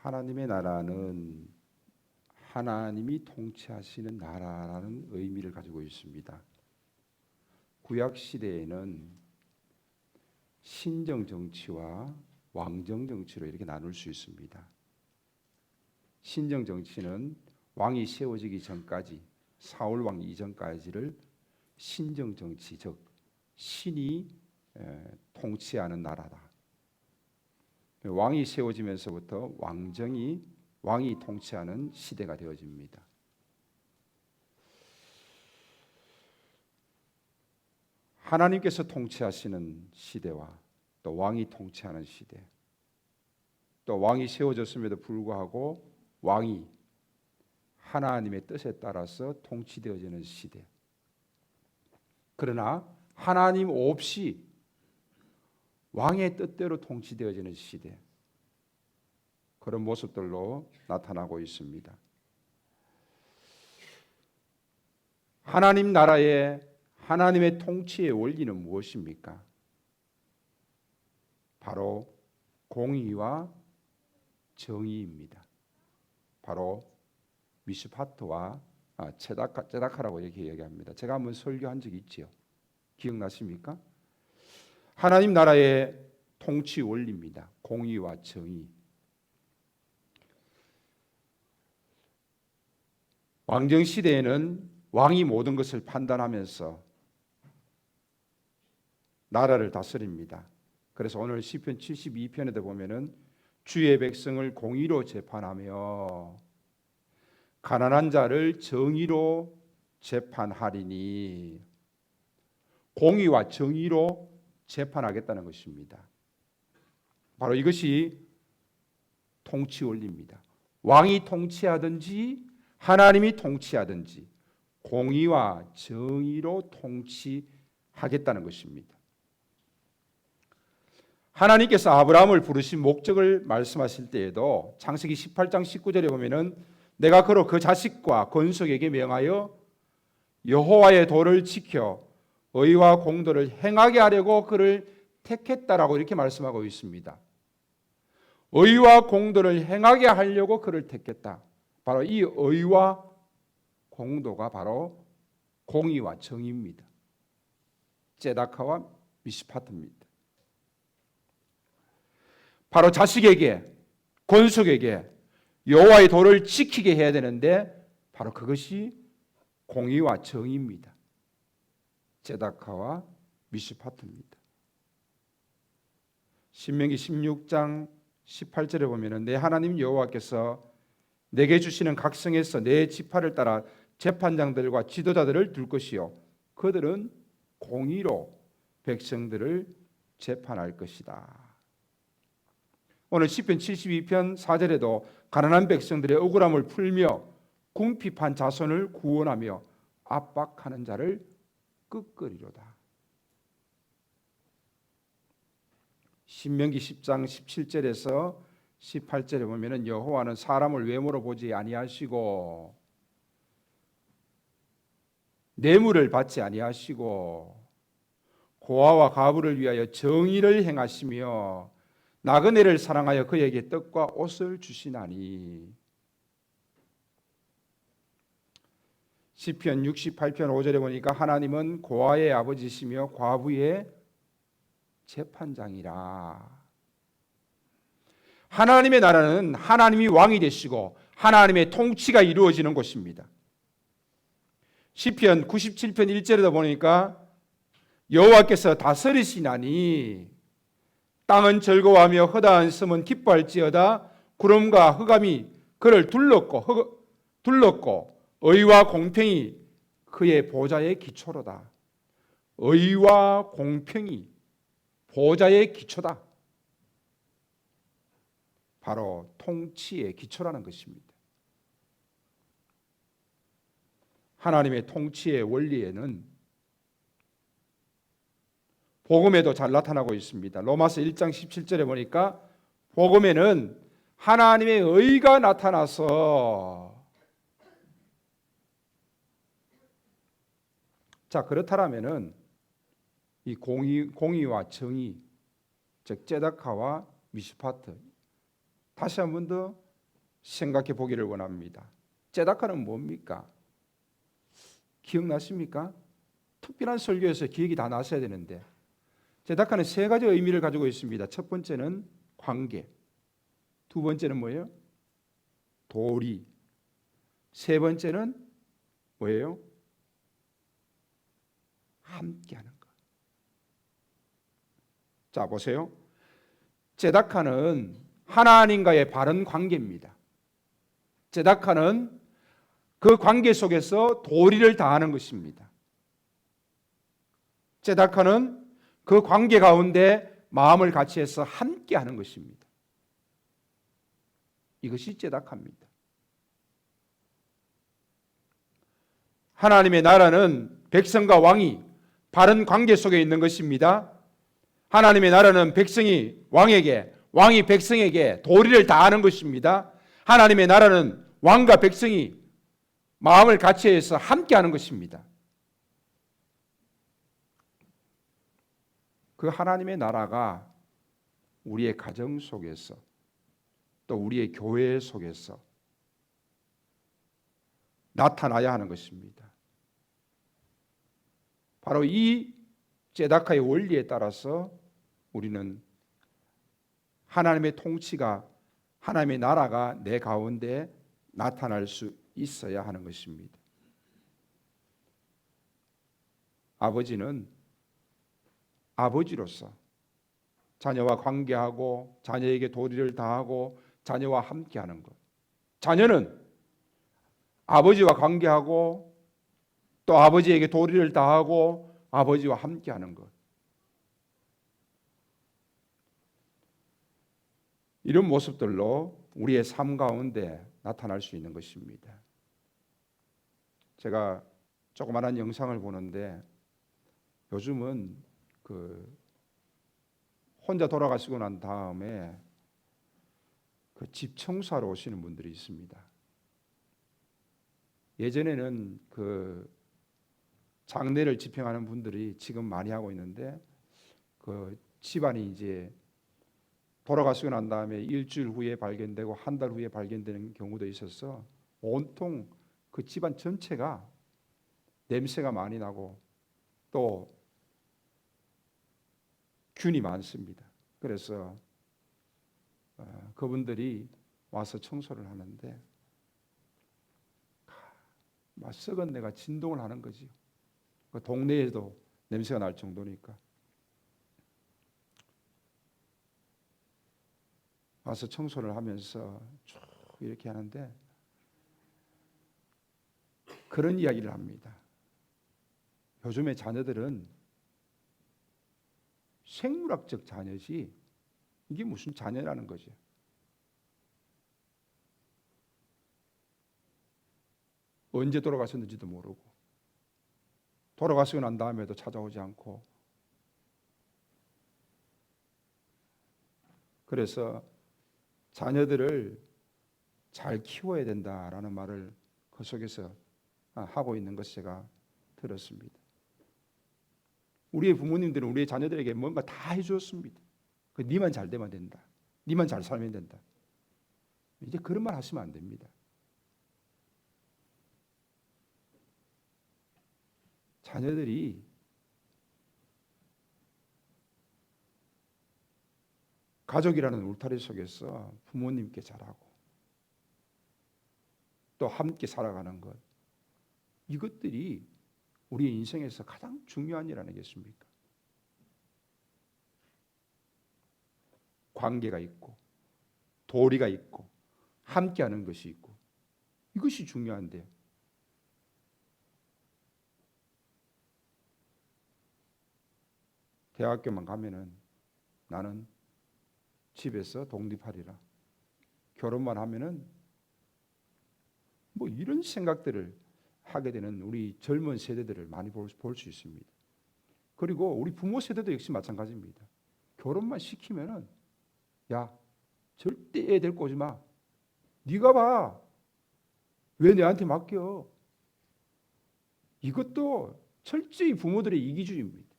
하나님의 나라는 하나님이 통치하시는 나라라는 의미를 가지고 있습니다. 구약 시대에는 신정 정치와 왕정 정치로 이렇게 나눌 수 있습니다. 신정 정치는 왕이 세워지기 전까지, 사울 왕 이전까지를 신정 정치, 즉 신이 통치하는 나라다. 왕이 세워지면서부터 왕이 통치하는 시대가 되어집니다. 하나님께서 통치하시는 시대와 또 왕이 통치하는 시대, 또 왕이 세워졌음에도 불구하고 왕이 하나님의 뜻에 따라서 통치되어지는 시대. 그러나 하나님 없이 왕의 뜻대로 통치되어지는 시대, 그런 모습들로 나타나고 있습니다. 하나님 나라의 하나님의 통치의 원리는 무엇입니까? 바로 공의와 정의입니다. 바로 미슈파트와 ጼ다카라고 이렇게 얘기합니다. 제가 한번 설교한 적이 있지요. 기억나십니까? 하나님 나라의 통치 원리입니다. 공의와 정의. 왕정 시대에는 왕이 모든 것을 판단하면서 나라를 다스립니다. 그래서 오늘 시편 72편에도 보면은 주의 백성을 공의로 재판하며 가난한 자를 정의로 재판하리니, 공의와 정의로 재판하겠다는 것입니다. 바로 이것이 통치 원리입니다. 왕이 통치하든지 하나님이 통치하든지 공의와 정의로 통치하겠다는 것입니다. 하나님께서 아브라함을 부르신 목적을 말씀하실 때에도 창세기 18장 19절에 보면은 내가 그로 그 자식과 건속에게 명하여 여호와의 도를 지켜 의와 공도를 행하게 하려고 그를 택했다라고 이렇게 말씀하고 있습니다. 의와 공도를 행하게 하려고 그를 택했다. 바로 이 의와 공도가 바로 공의와 정의입니다. ጼ다카와 미시파트입니다. 바로 자식에게, 권속에게 여호와의 도를 지키게 해야 되는데 바로 그것이 공의와 정의입니다. ጼ다카와 미시파트입니다. 신명기 16장 18절에 보면은 내 하나님 여호와께서 내게 주시는 각성에서 내 지파를 따라 재판장들과 지도자들을 둘 것이요 그들은 공의로 백성들을 재판할 것이다. 오늘 시편 72편 4절에도 가난한 백성들의 억울함을 풀며 궁핍한 자손을 구원하며 압박하는 자를 끄끄리로다. 신명기 10장 17절에서 18절에 보면은 여호와는 사람을 외모로 보지 아니하시고 뇌물을 받지 아니하시고 고아와 과부를 위하여 정의를 행하시며 나그네를 사랑하여 그에게 떡과 옷을 주시나니. 시편 68편 5절에 보니까 하나님은 고아의 아버지시며 과부의 재판장이라. 하나님의 나라는 하나님이 왕이 되시고 하나님의 통치가 이루어지는 곳입니다. 시편 97편 1절에도 보니까 여호와께서 다스리시나니 땅은 즐거워하며 허다한 섬은 기뻐할지어다. 구름과 흑암이 그를 둘렀고 의와 공평이 그의 보좌의 기초로다. 의와 공평이 보좌의 기초다. 바로 통치의 기초라는 것입니다. 하나님의 통치의 원리에는 복음에도 잘 나타나고 있습니다. 로마서 1장 17절에 보니까 복음에는 하나님의 의가 나타나서, 자 그렇다면은 이 공의와 정의, 즉 ጼ다카와 미슈파트, 다시 한 번 더 생각해 보기를 원합니다. 째다카는 뭡니까? 기억나십니까? 특별한 설교에서 기억이 다 나셔야 되는데, 째다카는 세 가지 의미를 가지고 있습니다. 첫 번째는 관계, 두 번째는 뭐예요? 도리, 세 번째는 뭐예요? 함께하는 것. 자, 보세요. 째다카는 하나님과의 바른 관계입니다. 째다카는 그 관계 속에서 도리를 다하는 것입니다. 째다카는 그 관계 가운데 마음을 같이 해서 함께하는 것입니다. 이것이 째다카입니다. 하나님의 나라는 백성과 왕이 바른 관계 속에 있는 것입니다. 하나님의 나라는 백성이 왕에게, 왕이 백성에게 도리를 다하는 것입니다. 하나님의 나라는 왕과 백성이 마음을 같이 해서 함께하는 것입니다. 그 하나님의 나라가 우리의 가정 속에서, 또 우리의 교회 속에서 나타나야 하는 것입니다. 바로 이 째다카의 원리에 따라서 우리는 하나님의 통치가, 하나님의 나라가 내 가운데 나타날 수 있어야 하는 것입니다. 아버지는 아버지로서 자녀와 관계하고 자녀에게 도리를 다하고 자녀와 함께하는 것. 자녀는 아버지와 관계하고 또 아버지에게 도리를 다하고 아버지와 함께하는 것. 이런 모습들로 우리의 삶 가운데 나타날 수 있는 것입니다. 제가 조그마한 영상을 보는데 요즘은 혼자 돌아가시고 난 다음에 집 청소하러 오시는 분들이 있습니다. 예전에는 장례를 집행하는 분들이 지금 많이 하고 있는데 집안이 이제 돌아가시고 난 다음에 일주일 후에 발견되고 한 달 후에 발견되는 경우도 있어서 온통 그 집안 전체가 냄새가 많이 나고 또 균이 많습니다. 그래서 그분들이 와서 청소를 하는데 막 썩은 데가 진동을 하는 거지요. 그 동네에도 냄새가 날 정도니까. 와서 청소를 하면서 쭉 이렇게 하는데 그런 이야기를 합니다. 요즘의 자녀들은 생물학적 자녀지 이게 무슨 자녀라는 거죠. 언제 돌아가셨는지도 모르고 돌아가시고 난 다음에도 찾아오지 않고, 그래서 자녀들을 잘 키워야 된다라는 말을 그 속에서 하고 있는 것을 제가 들었습니다. 우리의 부모님들은 우리의 자녀들에게 뭔가 다 해주었습니다. 니만 잘 되면 된다. 니만 잘 살면 된다. 이제 그런 말 하시면 안 됩니다. 자녀들이 가족이라는 울타리 속에서 부모님께 잘하고 또 함께 살아가는 것, 이것들이 우리 인생에서 가장 중요한 일 아니겠습니까? 관계가 있고 도리가 있고 함께하는 것이 있고 이것이 중요한데 대학교만 가면은 나는 집에서 독립하리라, 결혼만 하면은 뭐 이런 생각들을 하게 되는 우리 젊은 세대들을 많이 볼 수 있습니다. 그리고 우리 부모 세대도 역시 마찬가지입니다. 결혼만 시키면은 야 절대 애 데리고 오지 마. 네가 봐. 왜 내한테 맡겨? 이것도 철저히 부모들의 이기주의입니다.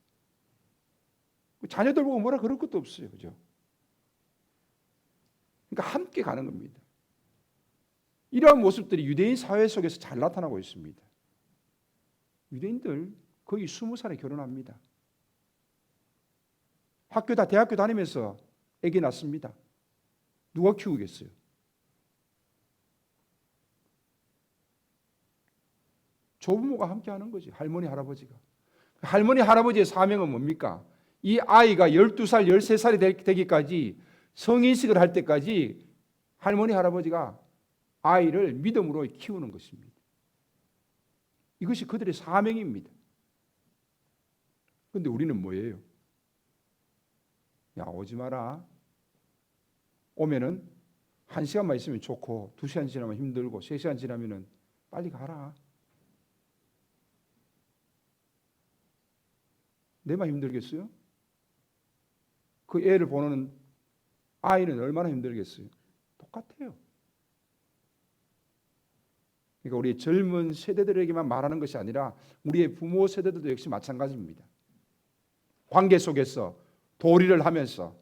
자녀들 보고 뭐라 그럴 것도 없어요. 그죠? 그러니까 함께 가는 겁니다. 이러한 모습들이 유대인 사회 속에서 잘 나타나고 있습니다. 유대인들 거의 20살에 결혼합니다. 대학교 다니면서 아기 낳습니다. 누가 키우겠어요? 조부모가 함께 하는 거지. 할머니, 할아버지가. 할머니, 할아버지의 사명은 뭡니까? 이 아이가 12살, 13살이 되기까지 성인식을 할 때까지 할머니, 할아버지가 아이를 믿음으로 키우는 것입니다. 이것이 그들의 사명입니다. 그런데 우리는 뭐예요? 야, 오지 마라. 오면은 1시간만 있으면 좋고 2시간 지나면 힘들고 3시간 지나면은 빨리 가라. 내만 힘들겠어요? 그 애를 보는 아이는 얼마나 힘들겠어요? 똑같아요. 그러니까 우리 젊은 세대들에게만 말하는 것이 아니라 우리의 부모 세대들도 역시 마찬가지입니다. 관계 속에서 도리를 하면서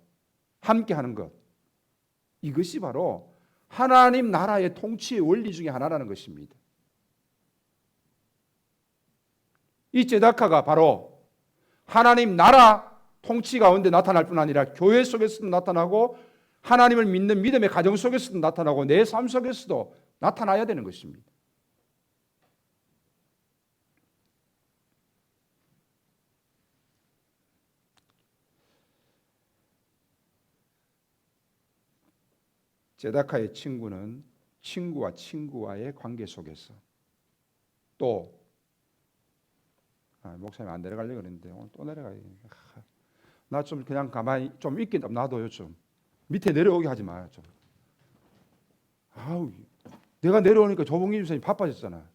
함께하는 것, 이것이 바로 하나님 나라의 통치의 원리 중에 하나라는 것입니다. 이 제다카가 바로 하나님 나라 통치 가운데 나타날 뿐 아니라 교회 속에서도 나타나고 하나님을 믿는 믿음의 가정 속에서도 나타나고 내 삶 속에서도 나타나야 되는 것입니다. 제다카의 친구는 친구와 친구와의 관계 속에서 또 목사님 안 내려가려고 그랬는데 오늘 또 내려가야 돼. 나 좀 그냥 가만히 좀 있게 놔둬요. 좀 밑에 내려오게 하지 마요. 좀. 내가 내려오니까 조봉기 집사님 바빠졌잖아.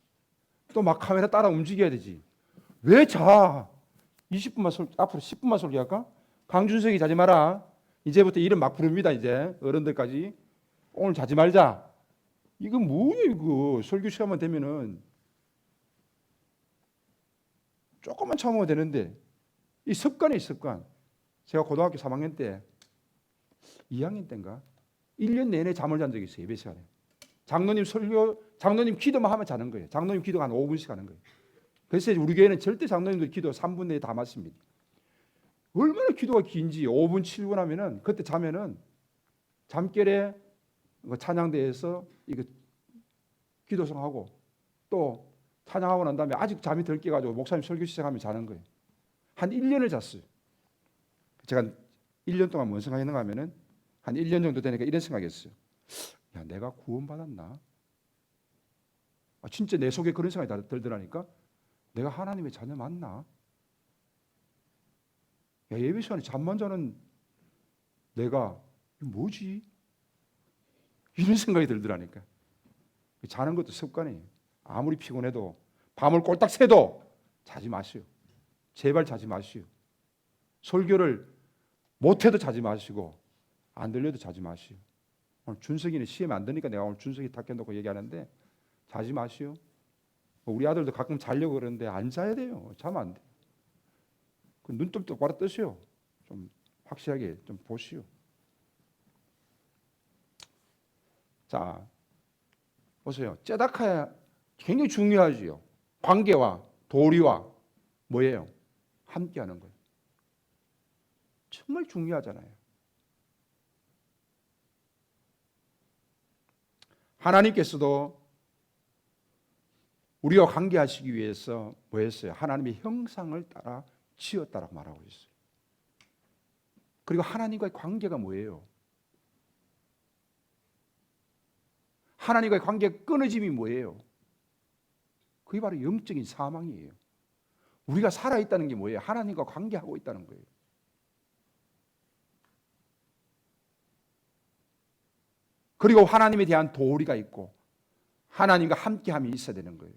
또 막 카메라 따라 움직여야 되지. 왜 자? 20분만 앞으로 10분만 설교할까? 강준석이 자지 마라. 이제부터 이름 막 부릅니다. 이제 어른들까지. 오늘 자지 말자. 이거 뭐예요 이거. 설교 시간만 되면은 조금만 참으면 되는데 이 습관이 습관. 제가 고등학교 3학년 때 2학년 때인가 1년 내내 잠을 잔 적이 있어요. 예배 시간에. 장로님 기도만 하면 자는 거예요. 장로님 기도가 한 5분씩 하는 거예요. 그래서 우리 교회는 절대 장로님들 기도 3분 내에 다 맞습니다. 얼마나 기도가 긴지 5분 7분 하면은 그때 자면은 잠결에 찬양대에서 이거 기도성하고 또 찬양하고 난 다음에 아직 잠이 덜 깨가지고 목사님 설교 시작하면 자는 거예요. 한 1년을 잤어요. 제가 1년 동안 뭔 생각했는가 하면은 한 1년 정도 되니까 이런 생각했어요. 야, 내가 구원받았나? 진짜 내 속에 그런 생각이 들더라니까. 내가 하나님의 자녀 맞나? 야, 예배 시간에 잠만 자는 내가 뭐지? 이런 생각이 들더라니까. 자는 것도 습관이에요. 아무리 피곤해도 밤을 꼴딱 새도 자지 마시오. 제발 자지 마시오. 설교를 못해도 자지 마시고 안 들려도 자지 마시오. 오늘 준석이는 시험 안 되니까 내가 오늘 준석이 탁해놓고 얘기하는데 자지 마시오. 우리 아들도 가끔 자려고 그러는데 안 자야 돼요. 자면 안 돼요. 눈 똑바로 뜨시오. 좀 확실하게 좀 보시오. 자, 보세요. 째다카야 굉장히 중요하지요. 관계와 도리와 뭐예요? 함께하는 거예요. 정말 중요하잖아요. 하나님께서도 우리와 관계하시기 위해서 뭐 했어요? 하나님의 형상을 따라 지었다라고 말하고 있어요. 그리고 하나님과의 관계가 뭐예요? 하나님과의 관계가 끊어짐이 뭐예요? 그게 바로 영적인 사망이에요. 우리가 살아있다는 게 뭐예요? 하나님과 관계하고 있다는 거예요. 그리고 하나님에 대한 도리가 있고 하나님과 함께함이 있어야 되는 거예요.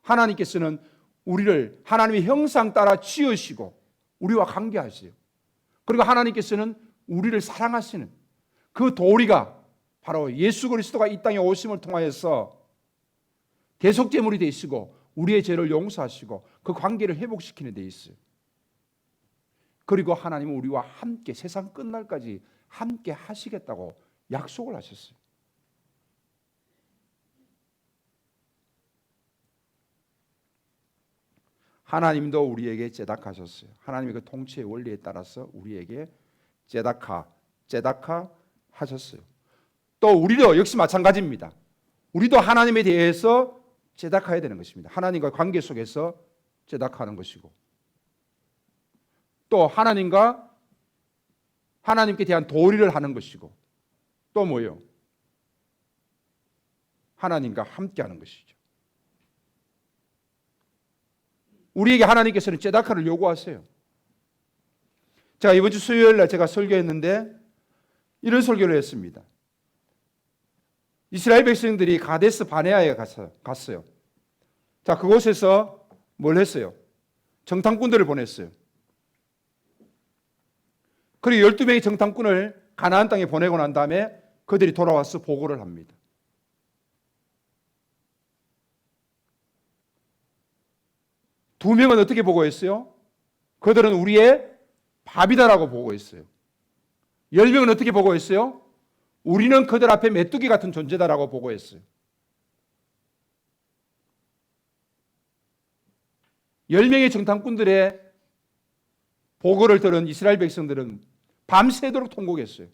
하나님께서는 우리를 하나님의 형상 따라 지으시고 우리와 관계하세요. 그리고 하나님께서는 우리를 사랑하시는 그 도리가 바로 예수 그리스도가 이 땅에 오심을 통하여서 대속제물이 되시고 우리의 죄를 용서하시고 그 관계를 회복시키는 데 있어요. 그리고 하나님은 우리와 함께 세상 끝날까지 함께 하시겠다고 약속을 하셨어요. 하나님도 우리에게 제닥하셨어요. 하나님의 그 통치의 원리에 따라서 우리에게 제닥하 하셨어요. 또 우리도 역시 마찬가지입니다. 우리도 하나님에 대해서 제닥해야 되는 것입니다. 하나님과 관계 속에서 제닥하는 것이고, 또 하나님께 대한 도리를 하는 것이고, 또 뭐예요? 하나님과 함께하는 것이죠. 우리에게 하나님께서는 제닥하를 요구하세요. 제가 이번 주 수요일 날 제가 설교했는데 이런 설교를 했습니다. 이스라엘 백성들이 가데스 바네아에 갔어요. 자, 그곳에서 뭘 했어요? 정탐꾼들을 보냈어요. 그리고 12명의 정탐꾼을 가나안 땅에 보내고 난 다음에 그들이 돌아와서 보고를 합니다. 두 명은 어떻게 보고했어요? 그들은 우리의 밥이다라고 보고했어요. 10명은 어떻게 보고했어요? 우리는 그들 앞에 메뚜기 같은 존재다라고 보고했어요. 10명의 정탐꾼들의 보고를 들은 이스라엘 백성들은 밤새도록 통곡했어요.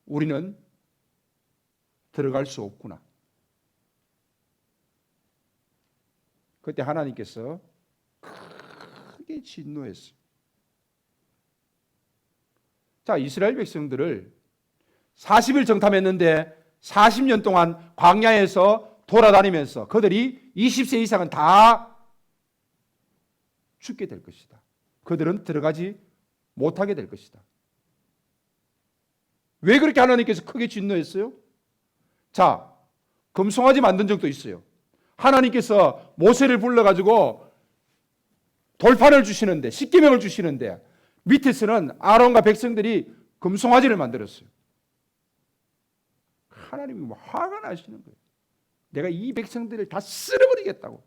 우리는 들어갈 수 없구나. 그때 하나님께서 크게 진노했어요. 자, 이스라엘 백성들을 40일 정탐했는데 40년 동안 광야에서 돌아다니면서 그들이 20세 이상은 다 죽게 될 것이다. 그들은 들어가지 못하게 될 것이다. 왜 그렇게 하나님께서 크게 진노했어요? 자, 금송아지 만든 적도 있어요. 하나님께서 모세를 불러가지고 돌판을 주시는데, 십계명을 주시는데 밑에서는 아론과 백성들이 금송아지를 만들었어요. 하나님이 뭐 화가 나시는 거예요. 내가 이 백성들을 다 쓸어버리겠다고.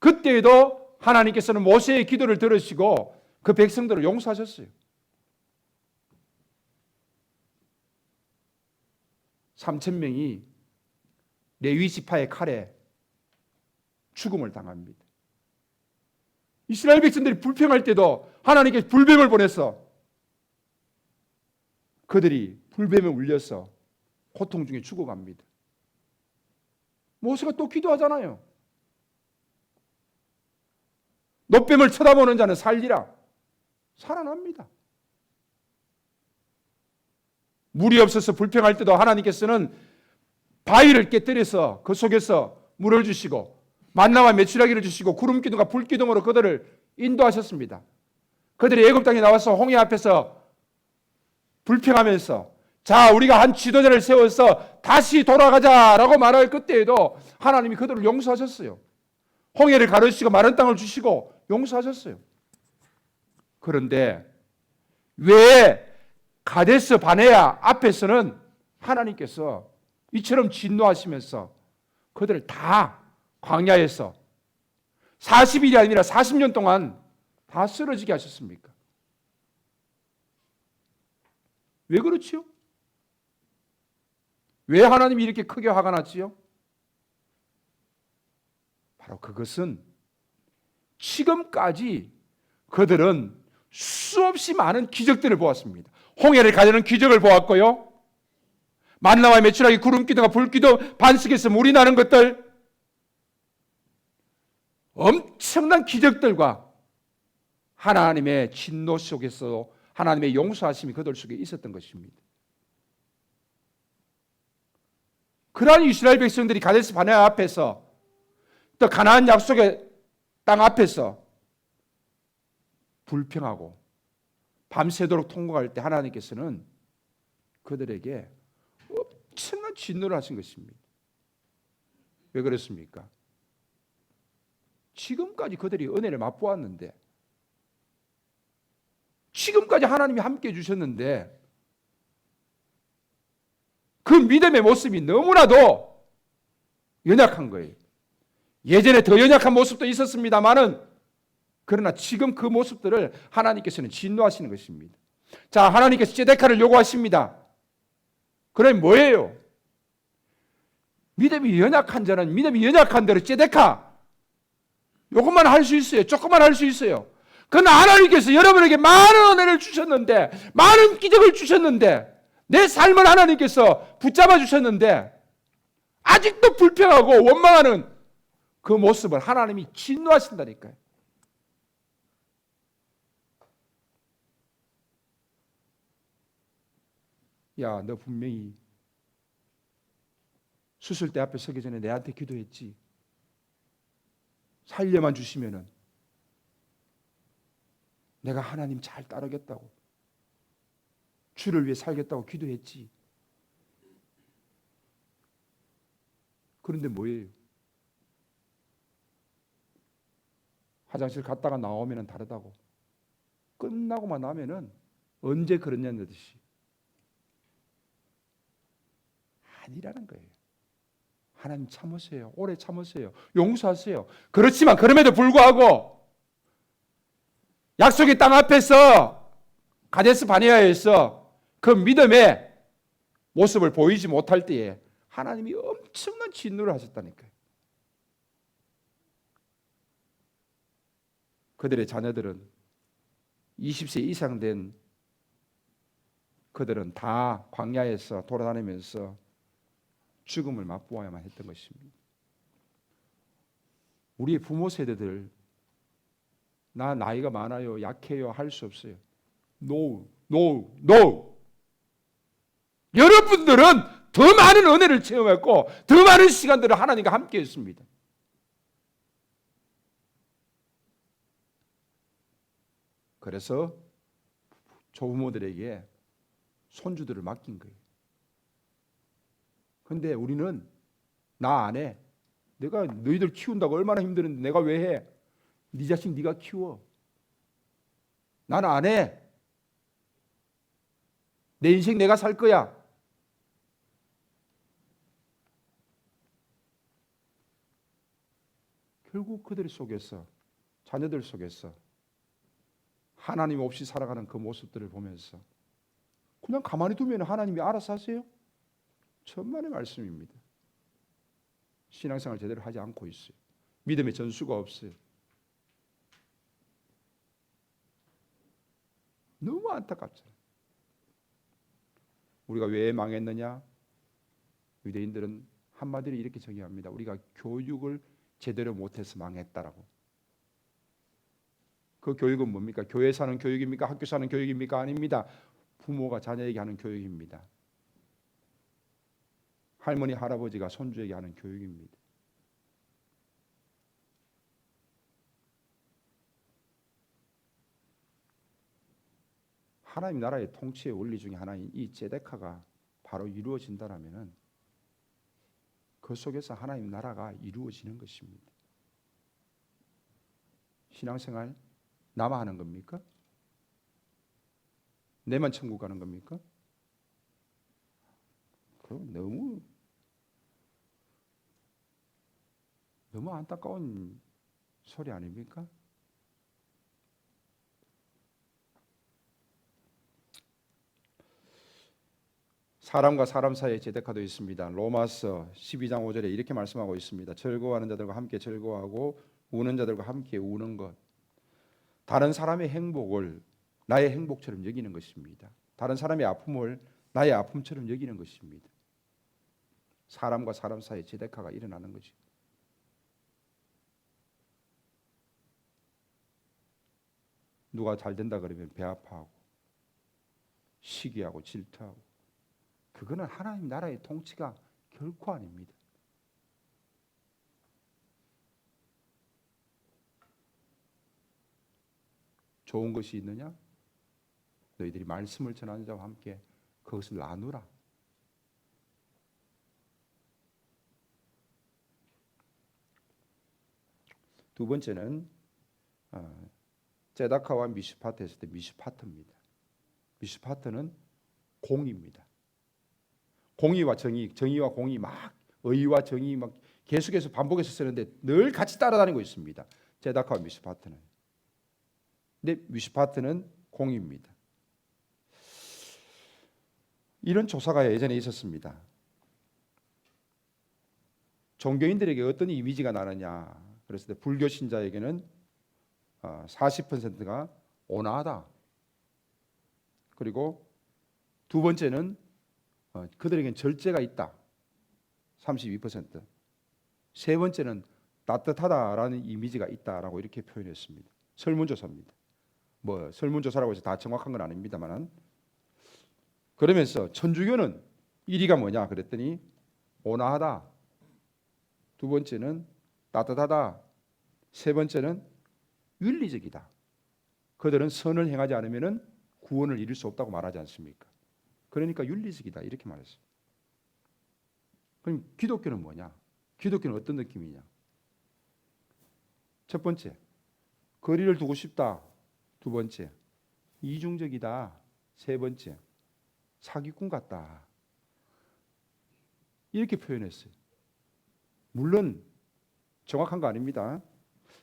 그때에도 하나님께서는 모세의 기도를 들으시고 그 백성들을 용서하셨어요. 3,000명이 레위 지파의 칼에 죽음을 당합니다. 이스라엘 백성들이 불평할 때도 하나님께서 불뱀을 보내서 그들이 불뱀에 울려서 고통 중에 죽어갑니다. 모세가 또 기도하잖아요. 놋뱀을 쳐다보는 자는 살리라. 살아납니다. 물이 없어서 불평할 때도 하나님께서는 바위를 깨뜨려서 그 속에서 물을 주시고 만나와 메추라기를 주시고 구름기둥과 불기둥으로 그들을 인도하셨습니다. 그들이 애굽 땅에 나와서 홍해 앞에서 불평하면서 자, 우리가 한 지도자를 세워서 다시 돌아가자라고 말할 그때에도 하나님이 그들을 용서하셨어요. 홍해를 가르시고 마른 땅을 주시고 용서하셨어요. 그런데 왜 가데스 바네아 앞에서는 하나님께서 이처럼 진노하시면서 그들을 다 광야에서 40일이 아니라 40년 동안 다 쓰러지게 하셨습니까? 왜 그렇지요? 왜 하나님이 이렇게 크게 화가 났지요? 바로 그것은 지금까지 그들은 수없이 많은 기적들을 보았습니다. 홍해를 가르는 기적을 보았고요. 만나와 메추라기 구름기둥과 불기둥 반석에서 물이 나는 것들, 엄청난 기적들과 하나님의 진노 속에서 하나님의 용서하심이 그들 속에 있었던 것입니다. 그러한 이스라엘 백성들이 가데스 바네아 앞에서 또 가나안 약속의 땅 앞에서 불평하고 밤새도록 통곡할 때 하나님께서는 그들에게 엄청난 진노를 하신 것입니다. 왜 그렇습니까? 지금까지 그들이 은혜를 맛보았는데, 지금까지 하나님이 함께해 주셨는데 그 믿음의 모습이 너무나도 연약한 거예요. 예전에 더 연약한 모습도 있었습니다만은 그러나 지금 그 모습들을 하나님께서는 진노하시는 것입니다. 자, 하나님께서 제데카를 요구하십니다. 그럼 뭐예요? 믿음이 연약한 자는 믿음이 연약한 대로 제데카, 요것만 할 수 있어요. 조금만 할 수 있어요. 그러나 하나님께서 여러분에게 많은 은혜를 주셨는데, 많은 기적을 주셨는데, 내 삶을 하나님께서 붙잡아 주셨는데 아직도 불평하고 원망하는 그 모습을 하나님이 진노하신다니까요. 야, 너 분명히 수술대 앞에 서기 전에 내한테 기도했지. 살려만 주시면은 내가 하나님 잘 따르겠다고, 주를 위해 살겠다고 기도했지. 그런데 뭐예요? 화장실 갔다가 나오면 다르다고. 끝나고만 나면은 언제 그랬냐는 듯이 아니라는 거예요. 하나님 참으세요. 오래 참으세요. 용서하세요. 그렇지만 그럼에도 불구하고 약속의 땅 앞에서 가데스 바네아에서 그 믿음의 모습을 보이지 못할 때에 하나님이 엄청난 진노를 하셨다니까요. 그들의 자녀들은 20세 이상 된 그들은 다 광야에서 돌아다니면서 죽음을 맛보아야만 했던 것입니다. 우리의 부모 세대들, 나 나이가 많아요, 약해요 할 수 없어요. No, no, no. 여러분들은 더 많은 은혜를 체험했고 더 많은 시간들을 하나님과 함께 했습니다. 그래서 조부모들에게 손주들을 맡긴 거예요. 근데 우리는 나 안 해. 내가 너희들 키운다고 얼마나 힘드는데 내가 왜 해? 네 자식 네가 키워. 나는 안 해. 내 인생 내가 살 거야. 결국 그들 속에서, 자녀들 속에서 하나님 없이 살아가는 그 모습들을 보면서 그냥 가만히 두면 하나님이 알아서 하세요? 천만의 말씀입니다. 신앙생활 제대로 하지 않고 있어요. 믿음의 전수가 없어요. 너무 안타깝잖아요. 우리가 왜 망했느냐? 유대인들은 한마디로 이렇게 정의합니다. 우리가 교육을 제대로 못해서 망했다라고. 그 교육은 뭡니까? 교회에서 하는 교육입니까? 학교에서 하는 교육입니까? 아닙니다. 부모가 자녀에게 하는 교육입니다. 할머니, 할아버지가 손주에게 하는 교육입니다. 하나님 나라의 통치의 원리 중에 하나인 이 제데카가 바로 이루어진다라면은 그 속에서 하나님 나라가 이루어지는 것입니다. 신앙생활 나만 하는 겁니까? 내만 천국 가는 겁니까? 그럼 너무 안타까운 소리 아닙니까? 사람과 사람 사이에 제데카도 있습니다. 로마서 12장 5절에 이렇게 말씀하고 있습니다. 즐거워하는 자들과 함께 즐거워하고 우는 자들과 함께 우는 것. 다른 사람의 행복을 나의 행복처럼 여기는 것입니다. 다른 사람의 아픔을 나의 아픔처럼 여기는 것입니다. 사람과 사람 사이에 제데카가 일어나는 거죠. 누가 잘 된다 그러면 배 아파하고 시기하고 질투하고, 그거는 하나님 나라의 통치가 결코 아닙니다. 좋은 것이 있느냐? 너희들이 말씀을 전하는 자와 함께 그것을 나누라. 두 번째는 제다카와 미슈파트 했을 때 미슈파트입니다. 미슈파트는 공의입니다. 공의와 정의, 정의와 공의 막 의와 정의 막 계속해서 반복해서 쓰는데 늘 같이 따라다니고 있습니다. 제다카와 미슈파트는. 근데 미슈파트는 공의입니다. 이런 조사가 예전에 있었습니다. 종교인들에게 어떤 이미지가 나느냐? 그랬을 때 불교 신자에게는 40%가 온화하다. 그리고 두 번째는 그들에겐 절제가 있다. 32%. 세 번째는 따뜻하다라는 이미지가 있다라고 이렇게 표현했습니다. 설문조사입니다. 뭐 설문조사라고 해서 다 정확한 건 아닙니다만, 그러면서 천주교는 1위가 뭐냐 그랬더니 온화하다. 두 번째는 따뜻하다. 세 번째는 윤리적이다. 그들은 선을 행하지 않으면 구원을 이룰 수 없다고 말하지 않습니까? 그러니까 윤리적이다 이렇게 말했어요. 그럼 기독교는 뭐냐? 기독교는 어떤 느낌이냐? 첫 번째, 거리를 두고 싶다. 두 번째, 이중적이다. 세 번째, 사기꾼 같다. 이렇게 표현했어요. 물론 정확한 거 아닙니다.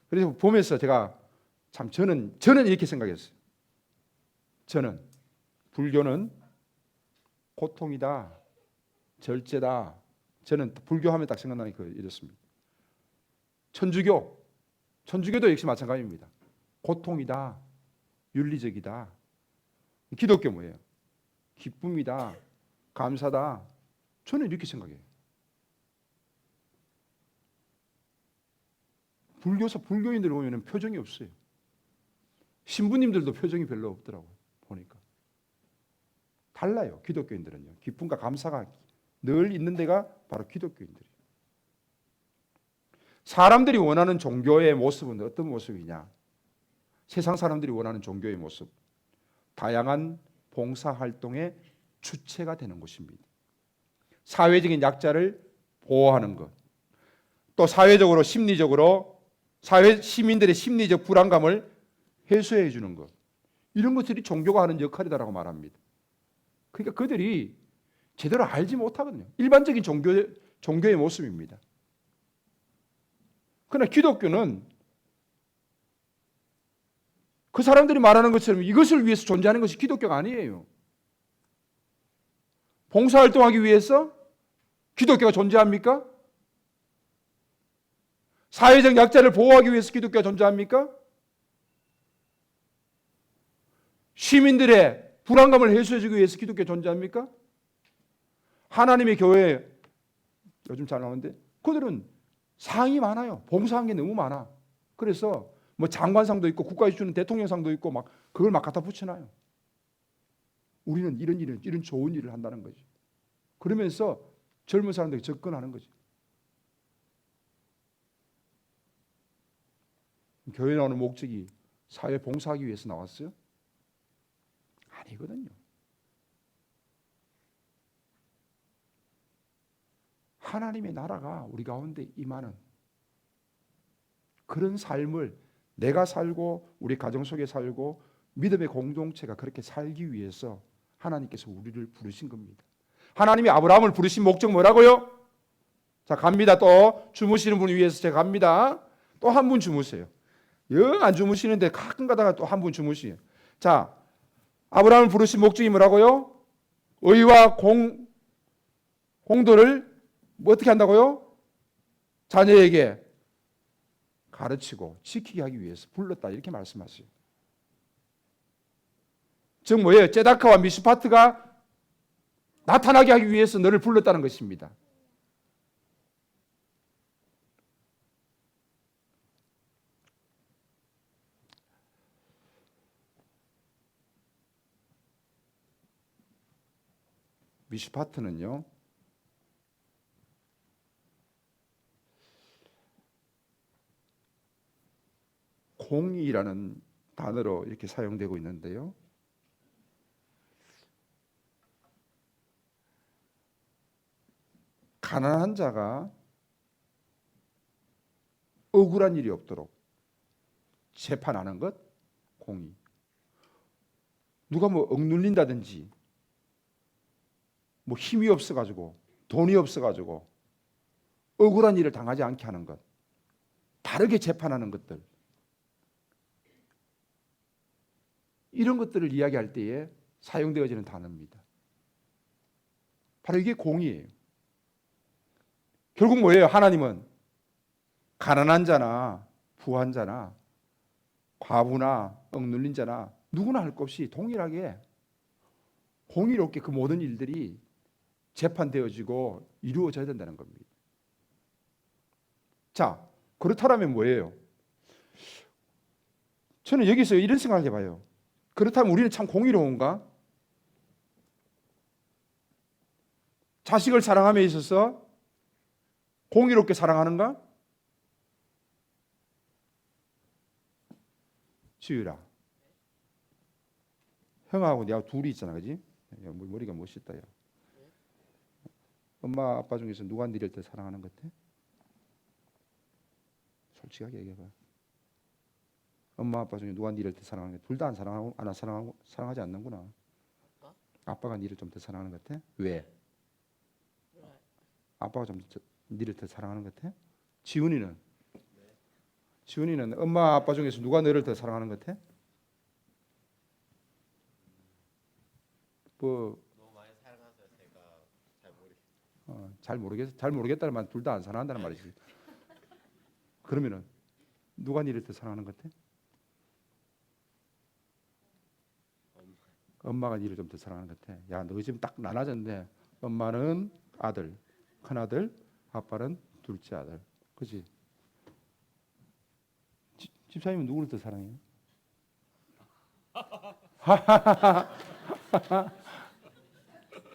그래서 보면서 제가 참 저는 이렇게 생각했어요. 저는 불교는 고통이다, 절제다. 저는 불교하면 딱 생각나는 게 이렇습니다. 천주교도 역시 마찬가지입니다. 고통이다, 윤리적이다. 기독교 뭐예요? 기쁨이다, 감사다. 저는 이렇게 생각해요. 불교인들 보면 표정이 없어요. 신부님들도 표정이 별로 없더라고요. 보니까 달라요. 기독교인들은요. 기쁨과 감사가 늘 있는 데가 바로 기독교인들이에요. 사람들이 원하는 종교의 모습은 어떤 모습이냐? 세상 사람들이 원하는 종교의 모습, 다양한 봉사활동의 주체가 되는 것입니다. 사회적인 약자를 보호하는 것, 또 사회적으로 심리적으로 시민들의 심리적 불안감을 해소해 주는 것, 이런 것들이 종교가 하는 역할이다라고 말합니다. 그러니까 그들이 제대로 알지 못하거든요. 일반적인 종교의 모습입니다. 그러나 기독교는 그 사람들이 말하는 것처럼 이것을 위해서 존재하는 것이 기독교가 아니에요. 봉사활동하기 위해서 기독교가 존재합니까? 사회적 약자를 보호하기 위해서 기독교가 존재합니까? 시민들의 불안감을 해소해주기 위해서 기독교가 존재합니까? 하나님의 교회 요즘 잘 나오는데 그들은 상이 많아요. 봉사한 게 너무 많아. 그래서 뭐 장관상도 있고 국가에서 주는 대통령상도 있고 막 그걸 막 갖다 붙여놔요. 우리는 이런 좋은 일을 한다는 거지. 그러면서 젊은 사람들이 접근하는 거지. 교회 나오는 목적이 사회 봉사하기 위해서 나왔어요? 아니거든요. 하나님의 나라가 우리 가운데 임하는 그런 삶을 내가 살고 우리 가정 속에 살고 믿음의 공동체가 그렇게 살기 위해서 하나님께서 우리를 부르신 겁니다. 하나님이 아브라함을 부르신 목적 뭐라고요? 자, 갑니다. 또 주무시는 분 위해서 제가 갑니다. 또 한 분 주무세요. 영 안 주무시는데 가끔 가다가 또 한 분 주무시요. 자, 아브라함을 부르신 목적이 뭐라고요? 의와 공도를 뭐 어떻게 한다고요? 자녀에게 가르치고 지키게 하기 위해서 불렀다 이렇게 말씀하세요. 즉 뭐예요? 제다카와 미스파트가 나타나게 하기 위해서 너를 불렀다는 것입니다. 미스파트는요, 공의라는 단어로 이렇게 사용되고 있는데요. 가난한 자가 억울한 일이 없도록 재판하는 것, 공의. 누가 뭐 억눌린다든지 뭐 힘이 없어가지고 돈이 없어가지고 억울한 일을 당하지 않게 하는 것, 다르게 재판하는 것들, 이런 것들을 이야기할 때에 사용되어지는 단어입니다. 바로 이게 공의예요. 결국 뭐예요? 하나님은 가난한 자나 부한 자나 과부나 억눌린 자나 누구나 할 것 없이 동일하게 공의롭게 그 모든 일들이 재판되어지고 이루어져야 된다는 겁니다. 자, 그렇다면 뭐예요? 저는 여기서 이런 생각을 해봐요. 그렇다면 우리는 참 공의로운가? 자식을 사랑함에 있어서 공의롭게 사랑하는가? 지유라, 형하고 내가 둘이 있잖아, 그지? 야, 머리가 멋있다, 야. 엄마 아빠 중에서 누가 니를 더 사랑하는 것 같아? 솔직하게 얘기해봐. 엄마 아빠 중에 누가 니를 더 사랑하는 것 같아? 둘 다 안 사랑하고 안 사랑하고 사랑하지 않는구나. 아빠가 니를 좀 더 사랑하는 것 같아? 왜? 아빠가 좀 니를 더 사랑하는 것 같아? 지훈이는? 지훈이는 엄마 아빠 중에서 누가 너를 더 사랑하는 것 같아? 뭐 너무 많이 사랑해서 제가 잘 잘 모르겠다는 말, 둘 다 안 사랑한다는 말이지. 그러면은 누가 니를 더 사랑하는 것 같아? 엄마가 니를 좀 더 사랑하는 것 같아. 야, 너 지금 딱 나눠졌는데 엄마는 아들, 큰 아들, 아빠는 둘째 아들, 그렇지? 집사님은 누구를 더 사랑해요?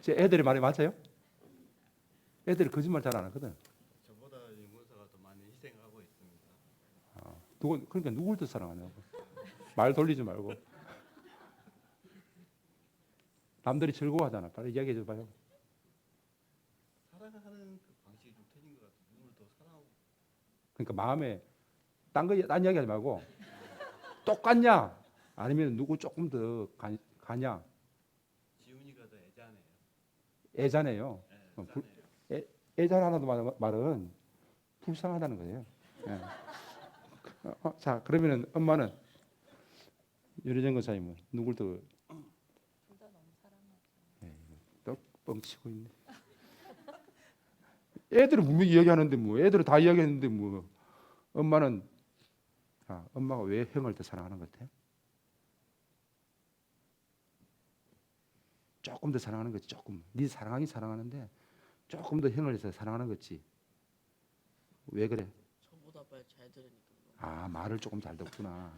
제 애들의 말이 맞아요? 애들이 거짓말 잘 안 하거든. 저보다 문서가 더 많이 희생하고 있습니다. 그러니까 누굴 더 사랑하냐고. 말 돌리지 말고. 남들이 즐거워하잖아. 빨리 이야기해 줘봐요. 사랑하는 그 방식이 좀 틀린 것 같아요. 누구를 더 사랑하고. 그러니까 마음에 딴 이야기하지 말고 똑같냐? 아니면 누구 조금 더 가냐? 지훈이가 더 애자네요. 애자네요. 네, 애자네요. 애자라는 말은 불쌍하다는 거예요. 예. 자, 그러면은 엄마는 유리정 권사님은 누굴 더? 둘다 너무 사랑하죠. 또 뻥치고 있네. 애들은 분명히 이야기하는데 뭐, 애들은 다 이야기했는데 뭐, 엄마는 엄마가 왜 형을 더 사랑하는 것 같아? 조금 더 사랑하는 거지. 조금. 네 사랑하긴 사랑하는데 조금 더 형을 더 사랑하는 거지. 왜 그래? 저보다 말 잘 들으니까. 말을 조금 잘 듣구나.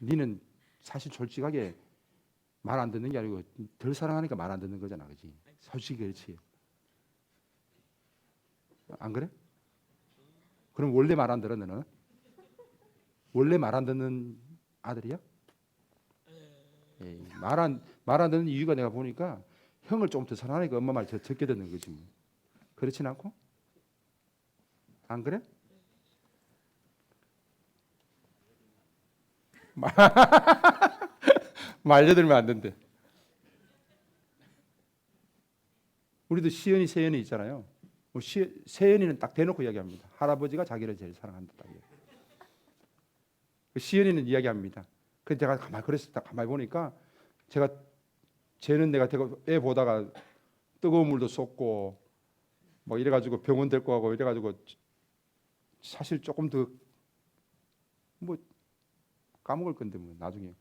니는 사실 솔직하게 말 안 듣는 게 아니고 덜 사랑하니까 말 안 듣는 거잖아, 그렇지? 솔직히 그렇지. 안 그래? 그럼 원래 말 안 들어 너는? 원래 말 안 듣는 아들이야? 말 안 듣는 이유가 내가 보니까 형을 좀 더 사랑하니까 엄마 말 더 적게 듣는 거지 뭐. 그렇진 않고? 안 그래? 말려들면 안 된대. 우리도 시연이 세연이 있잖아요. 세연이는 딱 대놓고 이야기합니다. 할아버지가 자기를 제일 사랑한다. 시연이는 이야기합니다. 그래서 제가 가만히 보니까 쟤는 내가 애 보다가 뜨거운 물도 쏟고 뭐 이래가지고 병원 데리고 가고 이래가지고 사실 조금 더 뭐 까먹을 건데 뭐 나중에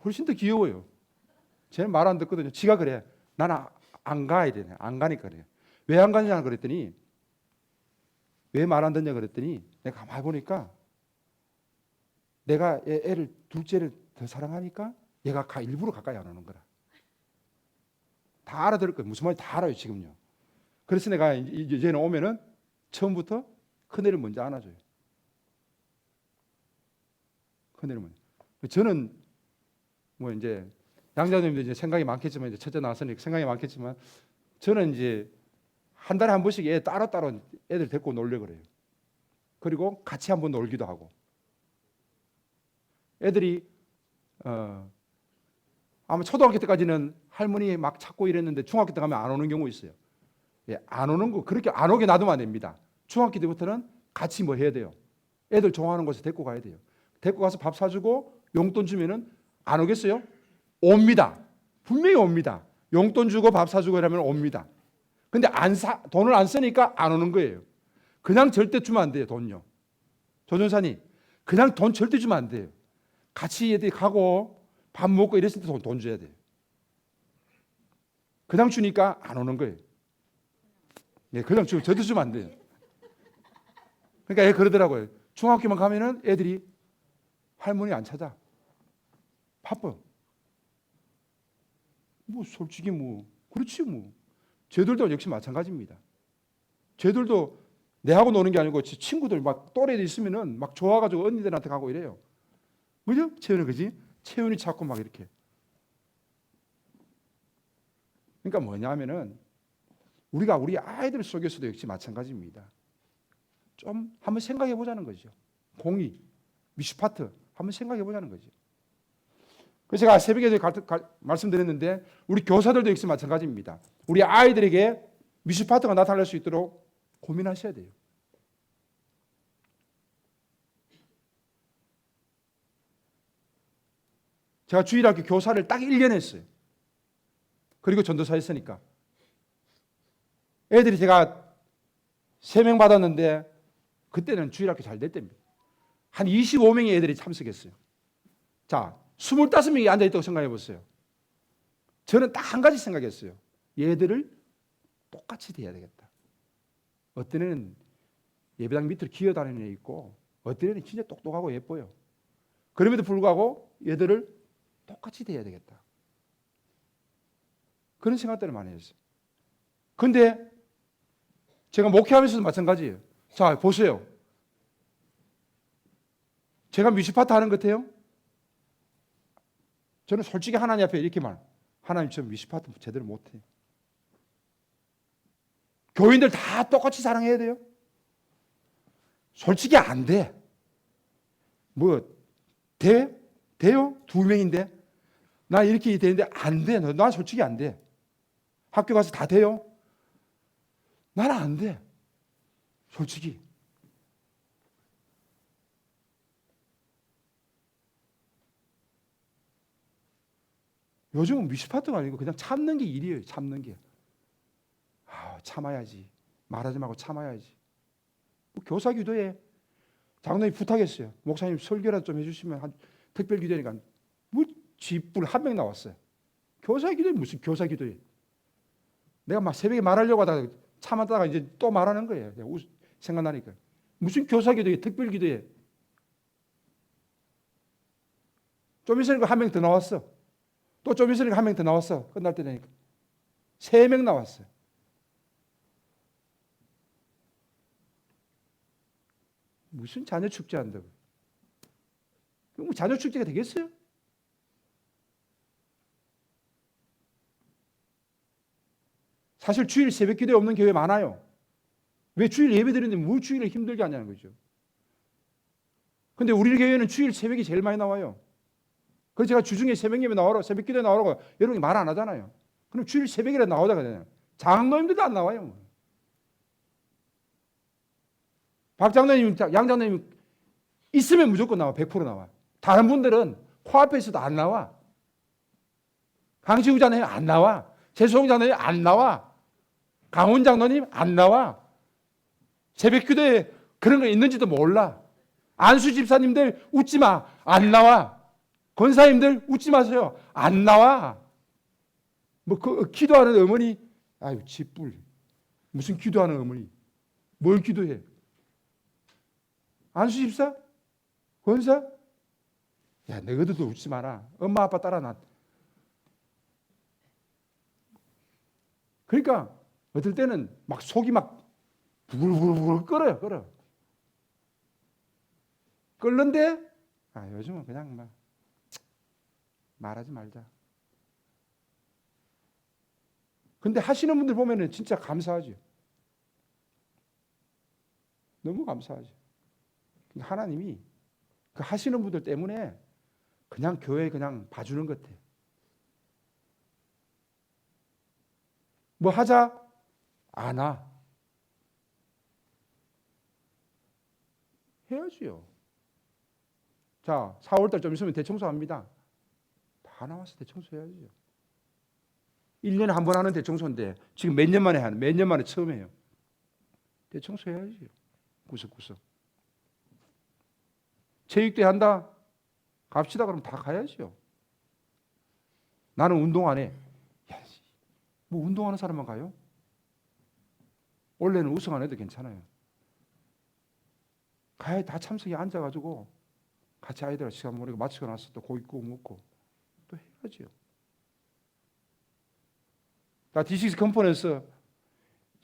훨씬 더 귀여워요. 쟤는 말 안 듣거든요. 지가 그래. 나는 안 가야 되네. 안 가니까 그래. 왜 안 가냐 그랬더니 왜 말 안 듣냐 그랬더니 내가 가만히 보니까 내가 애를 둘째를 더 사랑하니까 얘가 일부러 가까이 안 오는 거라. 다 알아들을 거예요. 무슨 말인지 다 알아요 지금요. 그래서 내가 이제는 오면은 처음부터 큰애를 먼저 안아줘요. 큰애를 먼저. 저는 뭐 이제 양자님도 이제 생각이 많겠지만 이제 첫째 나왔으니까 생각이 많겠지만 저는 이제 한 달에 한 번씩 애 따로따로 애들 데리고 놀려 그래요. 그리고 같이 한번 놀기도 하고. 애들이 아마 초등학교 때까지는 할머니 막 찾고 이랬는데 중학교 때 가면 안 오는 경우 있어요. 예, 안 오는 거 그렇게 안 오게 놔두면 안 됩니다. 중학교 때부터는 같이 뭐 해야 돼요. 애들 좋아하는 곳에 데리고 가야 돼요. 데리고 가서 밥 사주고 용돈 주면은 안 오겠어요? 옵니다. 분명히 옵니다. 용돈 주고 밥 사주고 이러면 옵니다. 근데 돈을 안 쓰니까 안 오는 거예요. 그냥 절대 주면 안 돼요, 돈요. 조전사님, 그냥 돈 절대 주면 안 돼요. 같이 애들이 가고 밥 먹고 이랬을 때 돈 줘야 돼요. 그냥 주니까 안 오는 거예요. 네, 그냥 절대 주면 안 돼요. 그러니까 애 그러더라고요. 중학교만 가면은 애들이 할머니 안 찾아. 바빠. 뭐 솔직히 뭐 그렇지 뭐. 쟤들도 역시 마찬가지입니다. 쟤들도 내하고 노는 게 아니고 제 친구들 막 또래들 있으면은 막 좋아가지고 언니들한테 가고 이래요. 그죠? 채연이 그지? 채연이 찾고 막 이렇게. 그러니까 뭐냐면은 우리가 우리 아이들 속에서도 역시 마찬가지입니다. 좀 한번 생각해 보자는 거죠. 공의, 미슈파트 한번 생각해 보자는 거죠. 그래서 제가 새벽에 말씀드렸는데 우리 교사들도 역시 마찬가지입니다. 우리 아이들에게 미슈파트가 나타날 수 있도록 고민하셔야 돼요. 제가 주일학교 교사를 딱 1년 했어요. 그리고 전도사 했으니까. 애들이 제가 3명 받았는데 그때는 주일학교 잘 됐답니다. 한 25명의 애들이 참석했어요. 자, 25명이 앉아있다고 생각해 보세요. 저는 딱 한 가지 생각했어요. 얘들을 똑같이 대해야 되겠다. 어떤 애는 예배당 밑으로 기어다니는 애 있고 어떤 애는 진짜 똑똑하고 예뻐요. 그럼에도 불구하고 얘들을 똑같이 대해야 되겠다. 그런 생각들을 많이 했어요. 근데 제가 목회하면서도 마찬가지예요. 자, 보세요. 제가 뮤지파트 하는 것 같아요? 저는 솔직히 하나님 앞에 이렇게 말, 하나님 저 뮤지파트 제대로 못해요. 교인들 다 똑같이 사랑해야 돼요? 솔직히 안 돼. 뭐, 돼요? 2명인데? 나 이렇게 되는데 안 돼. 나 솔직히 안 돼. 학교 가서 다 돼요? 나는 안 돼. 솔직히. 요즘은 뮤지파트가 아니고 그냥 참는 게 일이에요. 참는 게. 참아야지. 말하지 말고 참아야지. 뭐 교사 기도에 장로님 부탁했어요. 목사님 설교라도 좀 해주시면 한 특별 기도니까 뭐 쥐뿔 한 명 나왔어요. 교사 기도에 무슨 교사 기도에. 내가 막 새벽에 말하려고 하다가 참았다가 이제 또 말하는 거예요. 생각나니까. 무슨 교사 기도에 특별 기도에. 좀 있으니까 한 명 더 나왔어. 또 좀 있으니까 한 명 더 나왔어. 끝날 때 되니까. 3명 나왔어요. 무슨 자녀 축제 한다고. 그럼 자녀 축제가 되겠어요? 사실 주일 새벽 기도에 없는 교회 많아요. 왜 주일 예배 드리는데 뭘 주일을 힘들게 하냐는 거죠. 근데 우리 교회는 주일 새벽이 제일 많이 나와요. 그래서 제가 주중에 새벽 예배 나오라고, 새벽 기도에 나오라고 여러분이 말 안 하잖아요. 그럼 주일 새벽이라도 나오자고 하잖아요. 장로님들도 안 나와요. 박 장로님, 양 장로님 있으면 무조건 나와. 100% 나와. 다른 분들은 코앞에 있어도 안 나와. 강시우 장로님 안 나와. 최수홍 장로님 안 나와. 강훈 장로님 안 나와. 새벽 기도에 그런 거 있는지도 몰라. 안수 집사님들 웃지 마. 안 나와. 권사님들 웃지 마세요. 안 나와. 뭐 기도하는 어머니, 아유 짓불. 무슨 기도하는 어머니. 뭘 기도해? 안수 집사? 권사? 야, 너희들도 웃지 마라. 엄마 아빠 따라 난. 그러니까 어떨 때는 막 속이 막 부글부글 끓어요. 끓는데 요즘은 그냥 막 말하지 말자. 근데 하시는 분들 보면은 진짜 감사하죠. 너무 감사하죠. 하나님이 그 하시는 분들 때문에 그냥 교회 그냥 봐주는 것 같아요. 뭐 하자? 안 와. 해야지요. 자, 4월달 좀 있으면 대청소합니다. 다 나와서 대청소해야죠. 1년에 한 번 하는 대청소인데 지금 몇 년 만에 처음 해요. 대청소해야죠. 구석구석. 체육대회 한다? 갑시다. 그럼 다 가야죠. 나는 운동 안 해. 야, 뭐 운동하는 사람만 가요? 원래는 우승 안 해도 괜찮아요. 가야 다 참석해 앉아가지고 같이 아이들하고 시간 보내고 마치고 나서 또 고기 구워 먹고 또 해야죠. 나 D6 컨퍼런스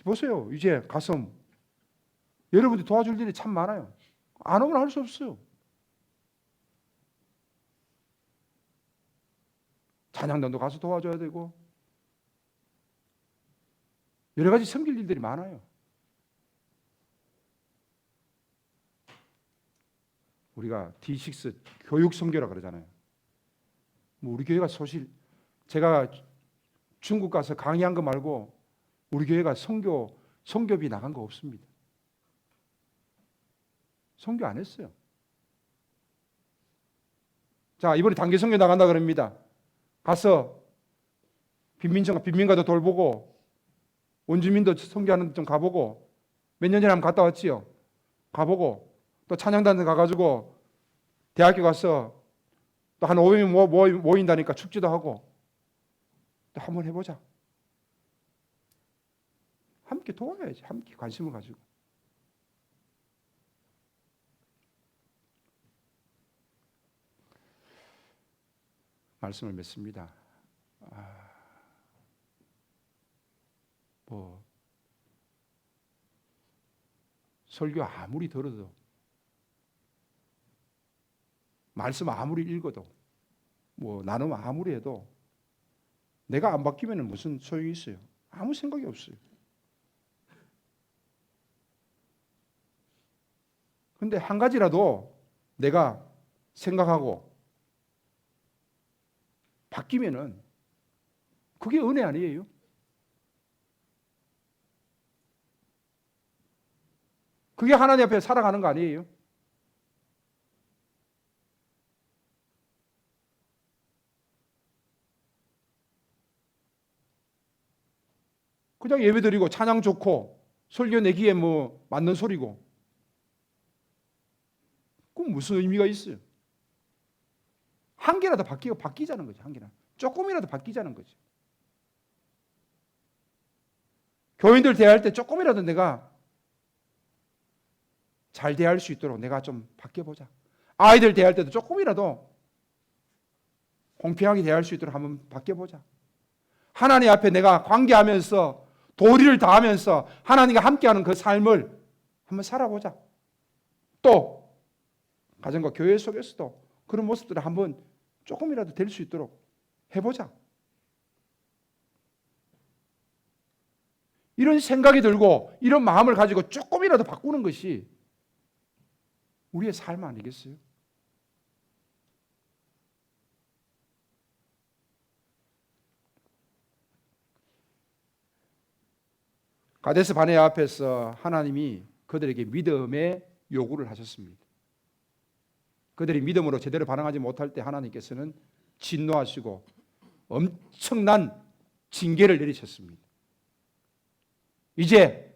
보세요. 이제 가서 여러분들 도와줄 일이 참 많아요. 안 오면 할 수 없어요. 찬양단도 가서 도와줘야 되고 여러 가지 섬길 일들이 많아요. 우리가 D6 교육 선교라 그러잖아요. 뭐 우리 교회가 제가 중국 가서 강의한 거 말고 우리 교회가 선교비 나간 거 없습니다. 선교 안 했어요. 자, 이번에 단기 선교 나간다 그럽니다. 가서 빈민가도 돌보고 원주민도 선교하는 데 좀 가보고 몇 년 전에 한번 갔다 왔지요. 가보고 또 찬양단에 가가지고 대학교 가서 또 한 500명 모인다니까 축제도 하고 또 한번 해보자. 함께 도와야지. 함께 관심을 가지고. 말씀을 맺습니다. 설교 아무리 들어도 말씀 아무리 읽어도 나눔 아무리 해도 내가 안 바뀌면 무슨 소용이 있어요? 아무 생각이 없어요. 근데 한 가지라도 내가 생각하고 바뀌면은 그게 은혜 아니에요? 그게 하나님 앞에 살아가는 거 아니에요? 그냥 예배드리고 찬양 좋고 설교 내기에 맞는 소리고 그럼 무슨 의미가 있어요? 한 개라도 바뀌자는 거죠. 한 개라도. 조금이라도 바뀌자는 거죠. 교인들 대할 때 조금이라도 내가 잘 대할 수 있도록 내가 좀 바뀌어보자. 아이들 대할 때도 조금이라도 공평하게 대할 수 있도록 한번 바뀌어보자. 하나님 앞에 내가 관계하면서 도리를 다하면서 하나님과 함께하는 그 삶을 한번 살아보자. 또 가정과 교회 속에서도 그런 모습들을 한번 조금이라도 될 수 있도록 해보자. 이런 생각이 들고 이런 마음을 가지고 조금이라도 바꾸는 것이 우리의 삶 아니겠어요? 가데스 바네아 앞에서 하나님이 그들에게 믿음의 요구를 하셨습니다. 그들이 믿음으로 제대로 반응하지 못할 때 하나님께서는 진노하시고 엄청난 징계를 내리셨습니다. 이제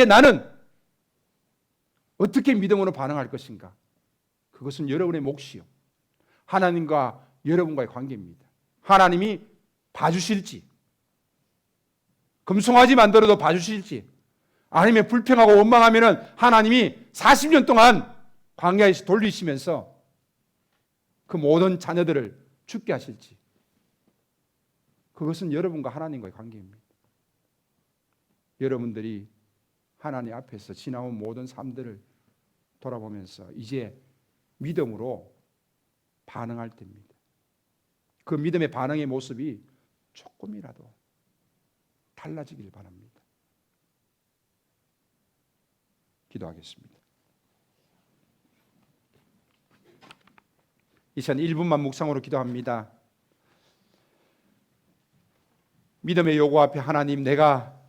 나는 어떻게 믿음으로 반응할 것인가? 그것은 여러분의 몫이요. 하나님과 여러분과의 관계입니다. 하나님이 봐주실지, 금송아지 만들어도 봐주실지, 아니면 불평하고 원망하면 하나님이 40년 동안 광야에서 돌리시면서 그 모든 자녀들을 죽게 하실지, 그것은 여러분과 하나님과의 관계입니다. 여러분들이 하나님 앞에서 지나온 모든 삶들을 돌아보면서 이제 믿음으로 반응할 때입니다. 그 믿음의 반응의 모습이 조금이라도 달라지길 바랍니다. 기도하겠습니다. 이 시간 1분만 묵상으로 기도합니다. 믿음의 요구 앞에 하나님, 내가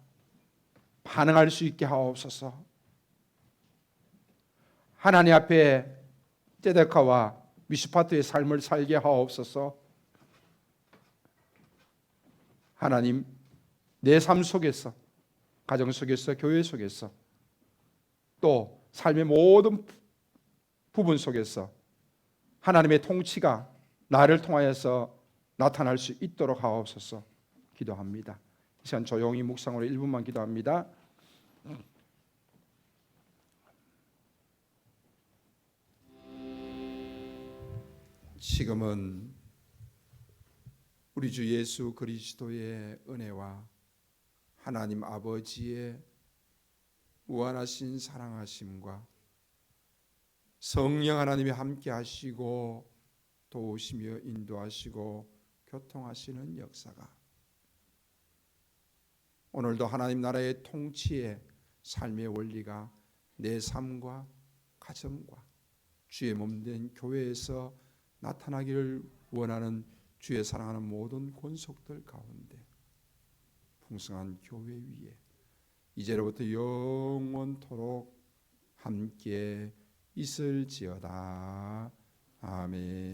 반응할 수 있게 하옵소서. 하나님 앞에 ጼ데카와 미슈파트의 삶을 살게 하옵소서. 하나님, 내 삶 속에서, 가정 속에서, 교회 속에서, 또 삶의 모든 부분 속에서 하나님의 통치가 나를 통하여서 나타날 수 있도록 하옵소서. 기도합니다. 이 시간 조용히 묵상으로 1분만 기도합니다. 지금은 우리 주 예수 그리스도의 은혜와 하나님 아버지의 무한하신 사랑하심과 성령 하나님이 함께 하시고 도우시며 인도하시고 교통하시는 역사가 오늘도 하나님 나라의 통치의 삶의 원리가 내 삶과 가정과 주의 몸된 교회에서 나타나기를 원하는 주의 사랑하는 모든 권속들 가운데 풍성한 교회 위에 이제로부터 영원토록 함께 있을지어다. 아멘.